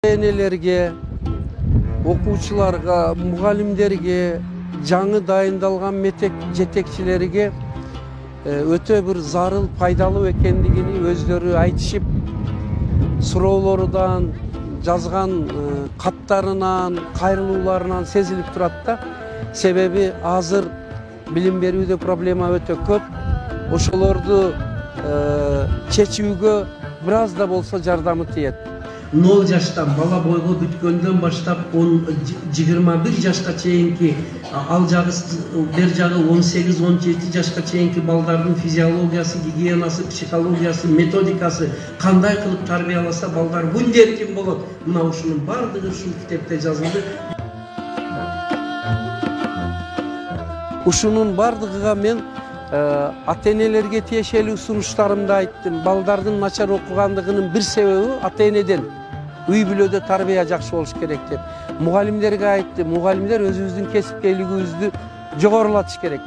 Enelerge, okuvchilarga, mugallimlerge, жаңы дайындалган мектеп жетекчилерге өтө бир зарыл, пайдалуу экендигини өздөрү айтышып, суроолорунан, жазган каттарынан, кайрылууларынан сезилип турат да. Себеби азыр билим берүүдө проблема өтө көп. Ошолорду чечүүгө бир аз да болсо жардамы тиет. 0 жаштан бала бойго бүткөндөн баштап 21 жашка чейинки ал жагы бер жагы 18-17 жашка чейинки балдардын физиологиясы, гигиенасы, психологиясы, методикасы кандай кылып тарбияласа балдар күндө эркин болот. Мына ушунун бардыгы ушул китепте жазылды. Ушунун бардыгыга мен ата-энелерге тиешелүү сунуштарымды айттым. Балдардын начар окугандыгынын бир себеби ата-энеден. Үй бүлөдө тарбия жакшы болуш керек деп. Мугалимдерге айтты. Мугалимдер өзүбүздүн кесипкейлигибизди жогорулатыш керек.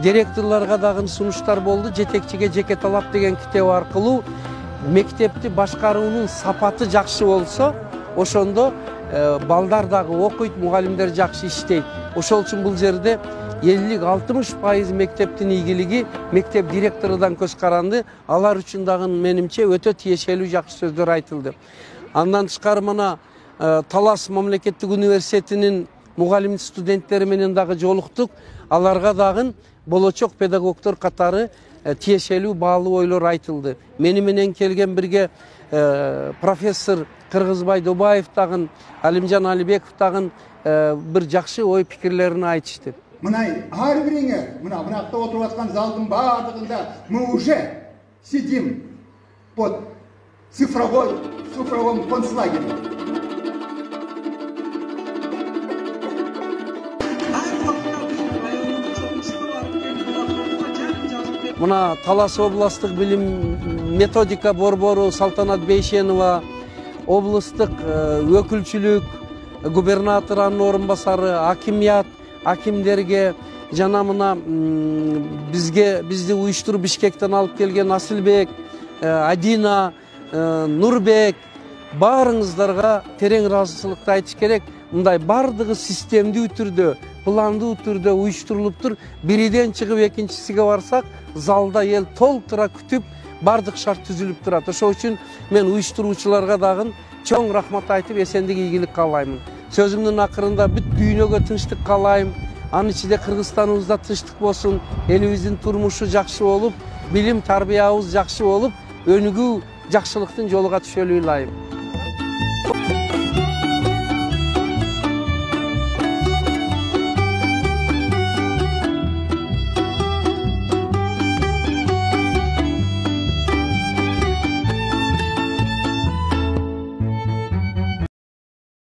Директорлорго дагы сунуштар болду. Жетекчиге жеке талап деген китеп аркылуу мектепти башкаруунун сапаты жакшы болсо, ошондо балдар дагы окуйт, мугалимдер жакшы иштейт. Ошол үчүн бул жерде 50-60% мектептин ийгилиги мектеп директорудан көз каранды. Алар үчүн дагы менимче өтө тиешелүү жакшы сөздөр айтылды. Андан тышкары мына Талас мамлекеттик университетинин мугалим студенттери менен дагы жолуктук. Аларга дагы болочок педагогдор катары тиешелүү баалуу ойлор айтылды. Мени менен келген бирге профессор Кыргызбай Добаев дагы, Алимжан Алибеков дагы бир жакшы ой пикирлерин айтышты. Мына ар бириңе, мынакта отуруп аткан залдын баардыгында мы уже сидим под цифровом концлагере. Мына Талас областык билим методика борбору Салтанат Бейшенова, областык өкүлчүлүк, губернаторунун орун-басары, акимдерге жана мына бизди уюштуруп Бишкектен алып келген Асылбек, Адина, Нурбек, баарыңыздарга терең ыраазычылыкты айтыш керек. Мындай бардыгы системдүү түрдө, пландуу түрдө уюштурулуптур. Бириден чыгып экинчисиге барсак, залда эл толтура күтүп, бардык шарт түзүлүп турат. Ошол үчүн мен уюштуруучуларга дагы чоң рахмат айтып, эсендик ийгилик каалаймын. Сөзүмдүн акырында бүт дүйнөгө тынчтык каалайм. Анын ичинде Кыргызстаныбызда тынчтык болсун, элибиздин турмушу жакшы болуп, билим тарбиябыз жакшы болуп, өнүгүү жакшылыктын жолуга түшөлү ыйлайм.